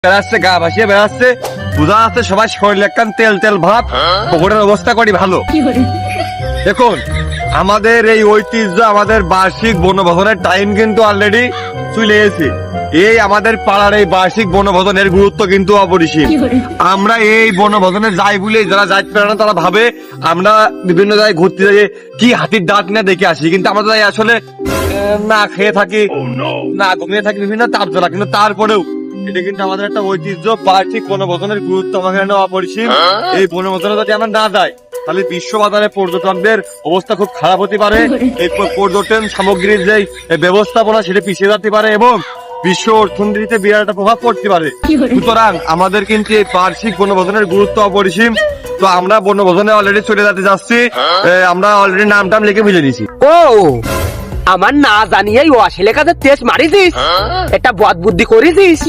বেড়াচ্ছে, গা ভাসিয়ে বেড়াচ্ছে, বোঝা যাচ্ছে সবাই শরীরে একখান তেল তেল ভাব, পকেটের অবস্থা করি ভালো। দেখুন, আমাদের এই ঐতিহ্য, আমাদের বার্ষিক বনভোজনের টাইম কিন্তু অলরেডি চলে এসেছে। এই আমাদের পাড়ার এই বার্ষিক বনভোজনের গুরুত্ব কিন্তু অপরিসীম। আমরা এই বনভোজনে যাই বলে যারা যাইতে পারে না তারা ভাবে আমরা বিভিন্ন জায়গায় ঘুরতে যাই, কি হাতির দাঁত না দেখে আসি, কিন্তু আমরা যাই আসলে না খেয়ে থাকি, না ঘুমিয়ে থাকি বিভিন্ন তাপজলা, কিন্তু তারপরেও এটা কিন্তু আমাদের একটা ঐতিহ্য। বার্ষিক বনভোজনের গুরুত্ব আমাদের অপরিসীম। এই বনভোজনে যদি আমরা না যাই তাহলে বিশ্ব বাজারে পর্যটকদের অবস্থা খুব খারাপ হতে পারে। এই পর্যটন সামগ্রীর যে ব্যবস্থাপনা সেটা পিছিয়ে যেতে পারে এবং বিশ্ব অর্থনীতিতে বিরাট একটা প্রভাব পড়তে পারে। সুতরাং আমাদের কিন্তু এই বার্ষিক বনভোজনের গুরুত্ব অপরিসীম। তো আমরা বনভোজনে অলরেডি চলে যেতে যাচ্ছি। আমরা অলরেডি নাম টাম লিখে মিলে দিছি। ও আমার না জানিয়েই ও আসলে কাজে তেজ মারিছিস, এটা বদ বুদ্ধি করেছিস।